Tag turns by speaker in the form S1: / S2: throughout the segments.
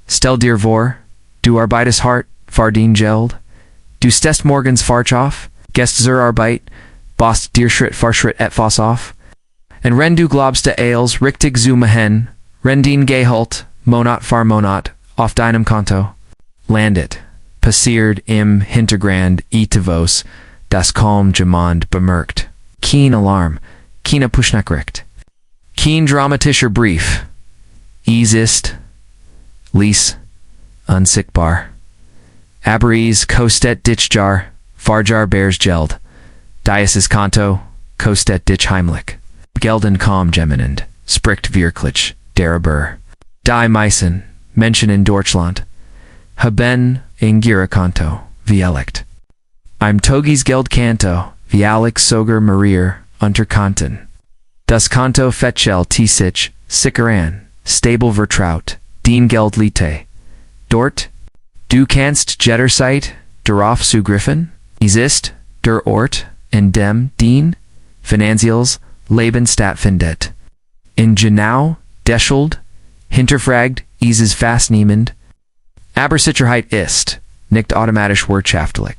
S1: Stel dir vor, du arbeitest hart, verdien Geld. Du stest morgens farch auf, gehst zur Arbeit, bost dir Schritt für Schritt etwas auf. En wenn du glaubst du alles richtig zu machen, rendien Gehalt, Monat für Monat, auf deinem Konto, landet, passiert im Hintergrund etwas, das kaum jemand bemerkt. Kein Alarm, keine Push-Nachricht. Kein dramatischer Brief. Es ist, lies, unsichtbar. Aber es kostet dich Jahr, Jahr bears Geld. Dieses Konto, kostet dich heimlich. Gelden kaum geminend, spricht wirklich, darüber. Die meisten, Menschen in Deutschland, haben ein Girokonto, wirkt. Im Tagesgeldkonto, wirkt sogar mehr unter Konten. Das Konto fetchelt sich, sicher an, stable vertraut, den Geld liegt. Dort, du kannst jederzeit darauf zugreifen, es ist der Ort, in dem den finanzielles Leben stattfindet. In genau, Deschuld, hinterfragt, es ist fast niemand, aber Sicherheit ist, nicht automatisch wirtschaftlich.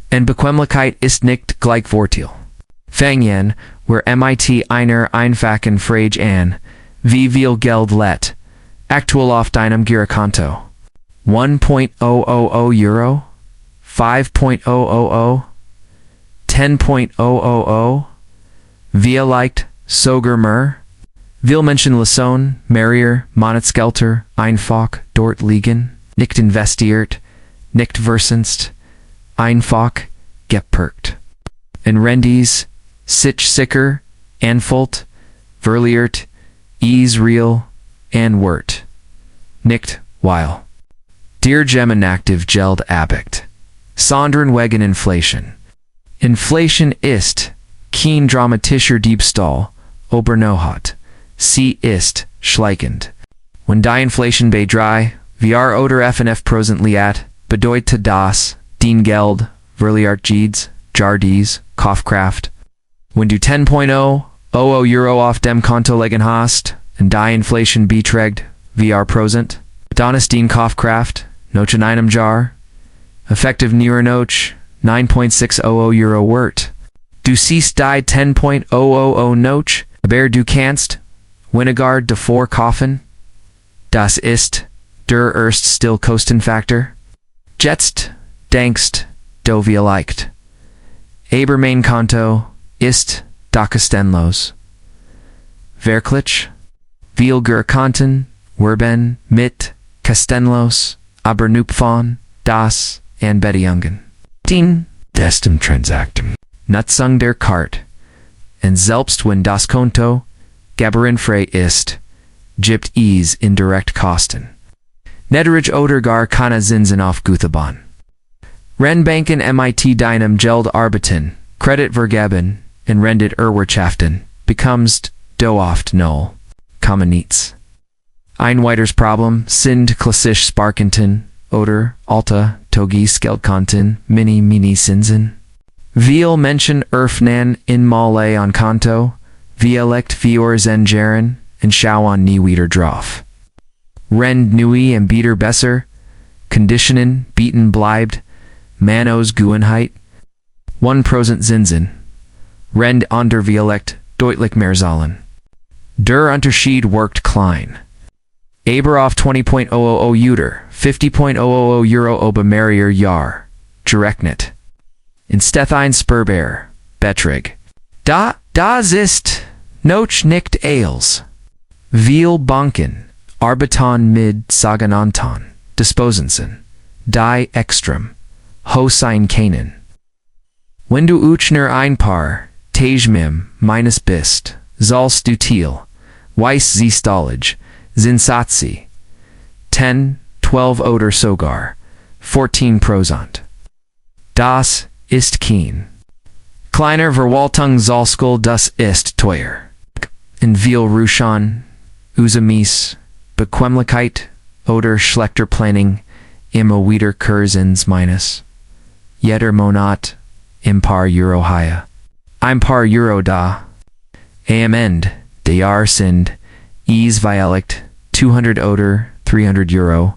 S1: En Bequemlichkeit ist nicht gleichwertig. Fangen, where mit einer einfachen Frage an, wie viel Geld let, aktuell auf deinem Girokonto? 1.000 Euro? 5.000? 10.000? Vielleicht sogar mehr? Will Menschen lassen, mehr Monatsgelder einfach dort liegen, nicht investiert, nicht versenzt, einfach geparkt. En rendis, sich sicher, anfüllt, verliert, is real, an wird. Nicht, weil. Dir Gemenaktiv Geld abicht. Sondern wegen Inflation. Inflation ist, kein dramatischer Diebstahl, aber nohat. Sie ist, schleichend. Wenn die Inflation bei 3, VR oder FNF% liat, bedeutet das, den Geld, verliert jedes, Jahr Kaufkraft. Wenn du 10.000 Euro auf dem Konto liegen hast, und die Inflation beträgt, VR%, dann ist den Kaufkraft, noch in einem Jahr, effektiv nur noch 9.600 Euro wert. Du siehst die 10.000 noch, aber du kannst, weniger davor kaufen. Das ist, der erst still Kostenfaktor. Jetzt, denkst, du vielleicht. Aber mein Konto, ist, da kostenlos. Wirklich? Viel Girokonten, werben, mit, kostenlos, aber nur von, das, Anbedienungen. Den, destem Transakten. Nutzung der Karte. Und selbst wenn das Konto, gebührenfrei ist, gibt es indirekt Kosten. Niedrig oder gar keine Zinsen auf Guthaben. Wenn Banken mit deinem Geld arbeiten, Kredit vergeben, und rendet erwirtschaften, bekommst du oft null. Kommen nichts. Ein weiteres Problem sind klassisch Sparkonten oder alte Tagesgeldkonten, Mini-Zinsen. Viele Menschen öffnen einmal ein Konto, vielleicht für Jahren, und schauen nie wieder drauf. Rend neue Anbieter besser, Konditionen bieten bleibt, Manos Gewohnheit, 1% Zinsen, Rend unter vielleicht deutlich mehr zahlen. Der Unterschied wirkt klein. Aber auf 20.000 oder 50.000 Euro über mehrere Jahr, gerechnet. Instead ein Spurbear, Betrag. Das ist noch nicht alles. Viele Banken arbeiten mit sogenannten Dispozinsen, die extrem hoch sein können. Wenn du nur ein paar Tage minus bist, sollst du Thiel, weiß sie stollig, sind sie 10, 12 oder sogar 14%. Das ist kein kleiner Verwaltungszahlskuld, das ist teuer. In viel Ruchan, Usamis, Bequemlichkeit oder schlechter Planning, immer wieder Kursens minus. Jeder Monat, ein paar Euro higher. Ein paar Euro da. Am Ende, der Jahr sind, es vielleicht 200 oder €300,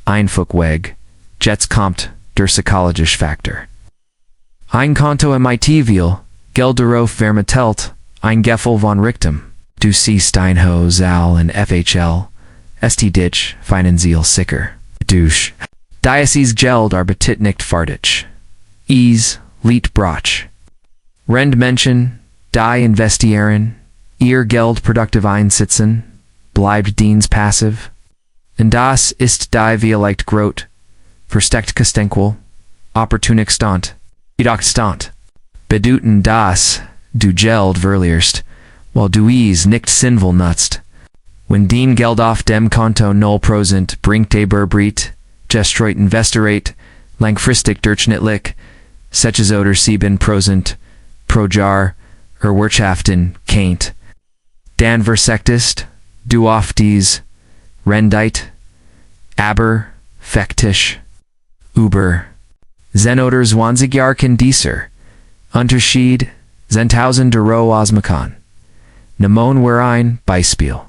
S1: Einfuchweg, Jets kommt der psychologische Faktor. Ein Konto mit viel Geld darauf vermittelt, ein Gefühl von Richtung. Du siehst ein Haus und FHL, st dich finanziell sicher. Dusch. Diocese Geld arbeitet nicht fertig. Lied brach. Rend Menschen, die investieren, ihr Geld produktiv einsetzen, bleibt Dienst passiv. Und das ist die vielleicht grot, versteckte Kostenqual, Opportunitätskosten, jedoch stand. Bedeuten das, du Geld verlierst, weil du es nicht sinnvoll nutzt. Wenn dein Geld auf dem Konto 0% bringt bringt, gestreut investiert, langfristig durchschnittlich, 6 oder 7% pro Jahr, erwirtschaften kennt. Dan versteckst, du auf dies, Rendite, aber, faktisch, über. 10 oder 20 Jahre dieser. Unterschied, 10.000 Euro ausmachen. Nehmen wir ein Beispiel.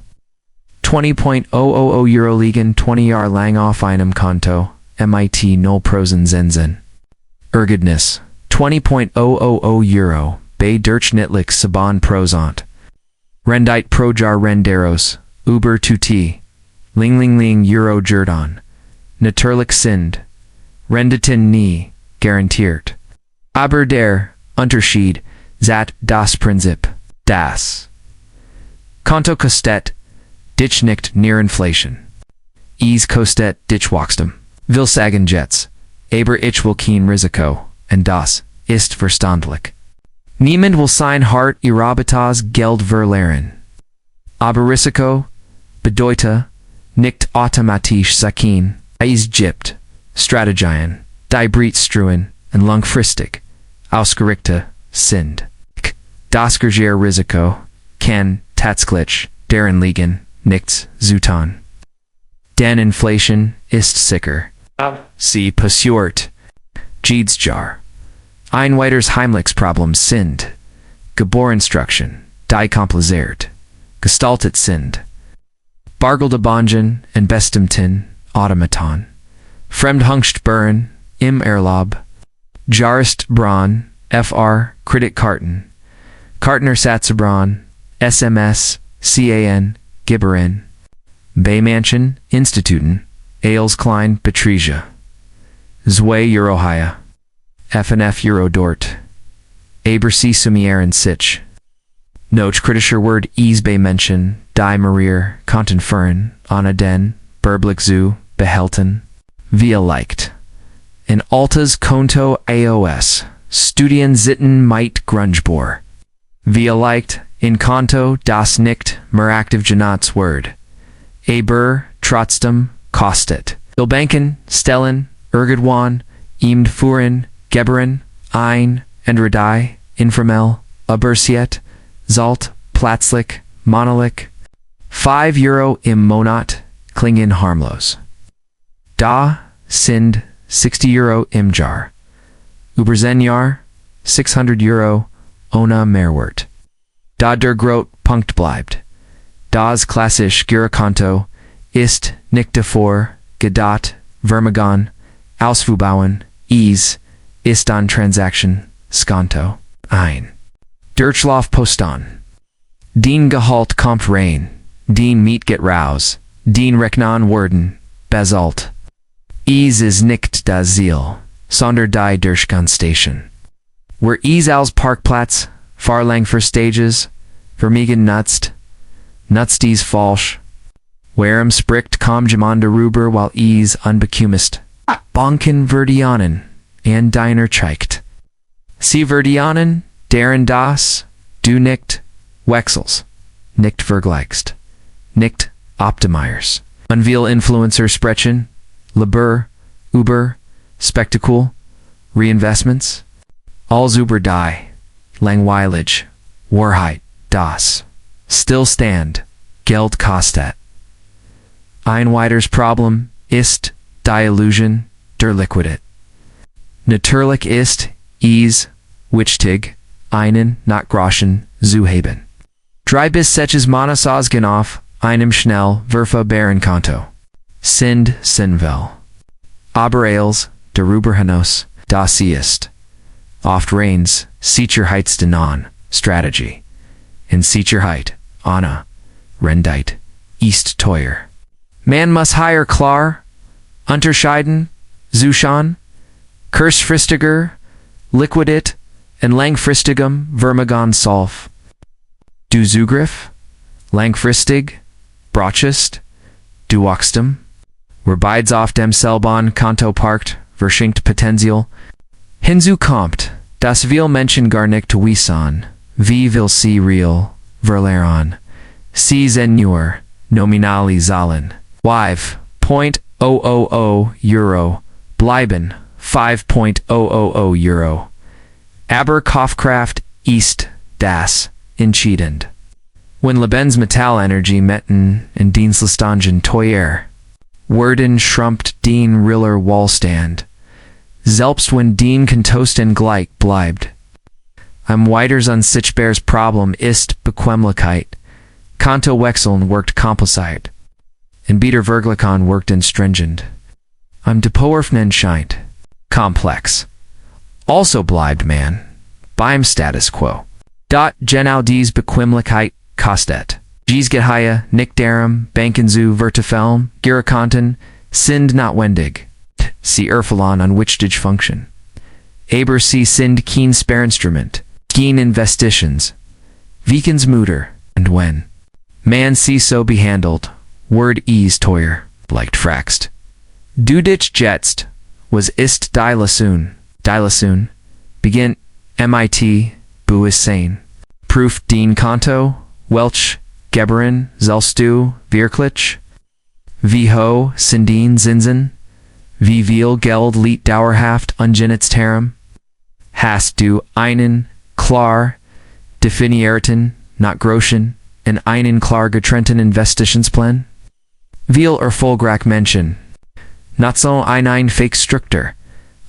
S1: 20.000 Euro liegen 20 Jahre lang auf einem Konto, mit 0% Zinsen. Ergebnis, 20.000 Euro, bei durchschnittlich 7%. Rendite pro Jahr renderos, über tutti, ling Euro Jordan. Natürlich sind, Renditen nie, garantiert. Aber der Unterschied, zat das Prinzip, das Konto kostet, dich nicht near Inflation. Kostet dich Wachstum. Will sagen Jets, aber ich will kein Risiko, und das ist verständlich. Niemand will sein hart irabitas Geld verlieren. Aber Risiko bedeutet nicht automatisch sakin, gibt Strategien, die breit streuen und langfristig ausgerichtet sind. Das Risiko kann tatsächlich darin liegen, nichts zu tun. Denn Inflation ist sicher. Sie passiert. Jedes Jahr. Ein weiteres heimliches Problem sind Gebühreninstruktionen, die kompliziert gestaltet sind. Bargelte Banken und bestimmten Automaton. Fremdhungsgebühren im Erlaub. Jahresbron, FR, Kreditkarten. Kartenersatzebron, SMS, CAN, Gebühren. Bei Menschen, Instituten, Eils klein Betrieger. 2 Euro higher. FNF Euro dort. Aber sie summieren sich. Noch kritischer Word bei Menschen, die Marier, Kontenführen, Anna den, Burblich zu, behalten. Vielleicht. In altes Konto AOS, Studien sitten mit Grungebohr. Vielleicht, in Konto das nicht mehr aktiv genutzt Word. Aber, trotzdem, kostet. Will Banken, stellen, irgendwann, ihm fuhren, Gebühren, ein, Endredei, informell, abersiet, zalt, plötzlich, monatlich. 5 Euro im Monat, klingen harmlos. Da sind 60 Euro im Jahr. Über 10 Jahr, 600 Euro, ohne Mehrwert. Da der Grot Punkt bleibt. Das klassisch Girokonto ist nicht davor, gedacht, vermogen, auszubauen, ist an Transaction, Skonto, ein. Durchlauf postan. Dein Gehalt kommt rein, dein Miet geht raus, dein Rechnung werden, bezahlt. Ist nicht das Ziel, sondern die Durchgangsstation. Where als Parkplatz, Fahrlang für Stages, vermieden nutzt dies falsch. Warum spricht jemand darüber, weil unbekümmert. Banken verdienen, und deiner zeigt. Sie verdienen, deren das, du nicht, wechsels, nicht vergleichst, nicht optimierst. Man will Influencer sprechen, Labor, Uber, Spektakel, Reinvestments, alles über die, langweilig, Wahrheit, das, Stillstand, Geld kostet. Ein weiteres Problem ist die Illusion der Liquidität. Natürlich ist wichtig, einen nach Groschen zu haben. 3 bis 6 Monatsgehen auf einem schnell verfügbaren Konto. sind, sinvel. Aber als, darüber hinaus, das ist. Oft rains, Sicherheitsdenon, strategy. In Sicherheit, Anna, Rendite, ist teuer. Man muss hier klar, unterscheiden, zwischen, kurzfristiger, liquidit, und langfristigem Vermögen solf. Du Zugriff, langfristig, brauchst, du Wachstum, wobei auf dem selben Konto parkt, verschenkt Potenzial. Hinzu kommt, dass viele Menschen gar nicht wissen, wie will sie real, verlieren. Sie sind nur, nominali zahlen. 5.000 Euro, bleiben, 5.000 Euro. Aber Kaufkraft ist das, entscheidend. Wenn Lebensmittellenergie Metten und Dienstleistungen teuer, würden schrumpft den Riller Wohlstand, selbst wenn den Kontosten gleich bleibt. Ein weiteres unsichtbares Problem ist Bequemlichkeit. Kontowechseln wirkt kompliziert. In beider Vergleichen wirkt stringent. Am Depoöffnen scheint komplex. Also bleibt man beim Status quo. Genau dies Bequemlichkeit kostet. Dies Geheie nicht darum, Banken zu verteufeln, Girokonten sind notwendig. Sie erfüllen an wichtige Funktion. Aber sie sind kein Sparinstrument, kein Investitions. Wiekens Mutter, und wenn man sie so behandelt, wird es teuer, leicht fragst. Du dich jetzt, was ist die Lesson? Die Lesson beginnt mit, bu ist sein. Proof den Konto, welch Gebühren sollst du wirklich? Wie hoch sind die Zinsen? Wie viel Geld liegt dauerhaft ungenutzt herum? Hast du einen klar definierten, not groschen, und einen klar getrennten Investitionsplan? Viel erfolgreich Menschen. Not so ein fake Struktur.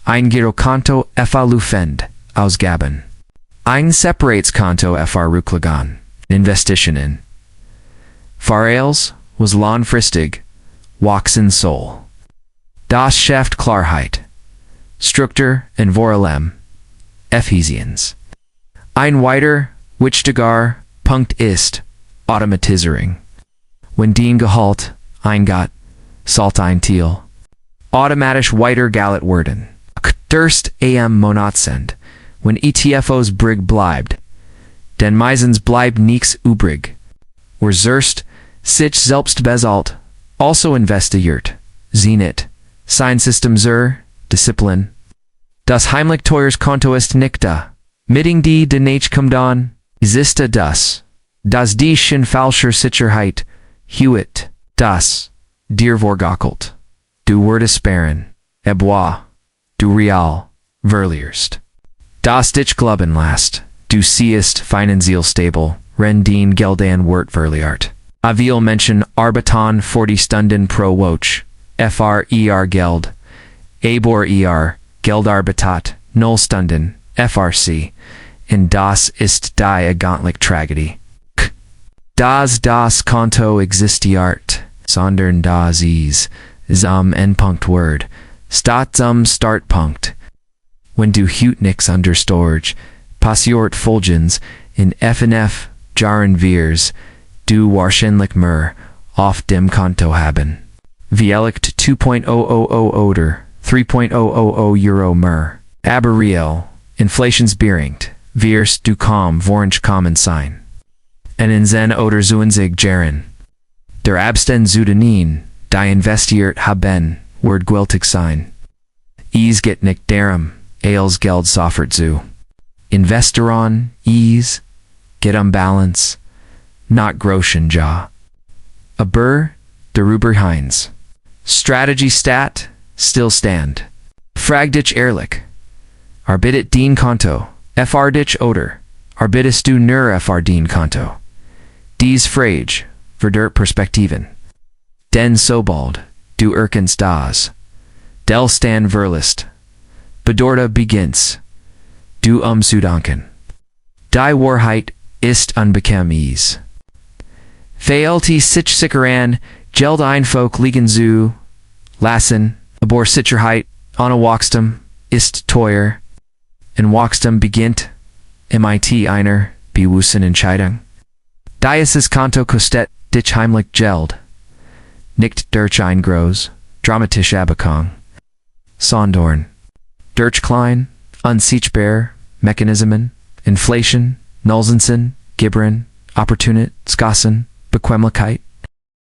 S1: Ein Girokonto laufend ausgaben. Ein separates Konto rücklagen. Investitionen. Farales was langfristig, wachsen soll. Das schafft Klarheit. Struktur und Vorlem. Effizienz. Ein weiter, wichtiger Punkt ist Automatisierung. Wenn den Gehalt eingeht, sollte ein Teil automatisch weitergeleitet werden. Durst am Monatsend, wenn ETFOs brig bleibt, denn meistens bleibt nichts übrig. Or zerst sich selbst bezahlt, also investiert, Zenit, sein System zur Disziplin. Das heimlich teures Konto ist nicht da. Mitting die Nachkommen, existe das dich in falscher Sicherheit, Hewitt, das dir vorgaukelt. Du würdest sparen,ebois, du real, verlierst. Das dich glauben lässt, du siehst finanziell stable, wenn den Geldan wird verliert. Viele Menschen arbeiten 40 Stunden pro Woche, Geld, aber Geldarbeitet, 0 Stunden, FRC, und das ist die eigentliche Tragödie. Das Konto existiert, sondern das ist zum Endpunkt wird, statt zum Startpunkt. Wenn du hut nix under storage, passiert folgens, in FNF, Jahren wirs, du wahrscheinlich mehr auf dem Konto haben. Vielleicht 2.000 oder 3.000 Euro mehr. Aber real, inflationsbereingt, wirst du kaum woranch kommen sein. En in zen oder zuenzig jaren. Der Abstand zudanin, die investiert haben, wird gültig sein. Es geht nicht darum, als Geld sofort zu investieren, es geht Balance, not Groschen ja. Aber, darüber hinaus. Strategy stat, Stillstand. Frag dich ehrlich. Arbeitet den Konto, dich oder, arbeitest du nur den Konto? Dies Frage, verdert Perspektiven. Denn sobald, du erkennst das, del Stand verlist, bedeutet beginnt, du zu danken. Die Wahrheit ist unbequem is. Fehlt sich sicheran, Geld einfach liegen zu Lassen, abor Sicherheit, Anna Wachstum, ist teuer, in Wachstum beginnt, mit einer bewussten Entscheidung. Dieses Konto kostet dich heimlich Geld, nicht durch ein groß, dramatische Abweichung, sondern durch klein, unsichtbare Mechanismen, Inflation, Nullzinsen, Gebühren, Opportunitätskosten, Bequemlichkeit,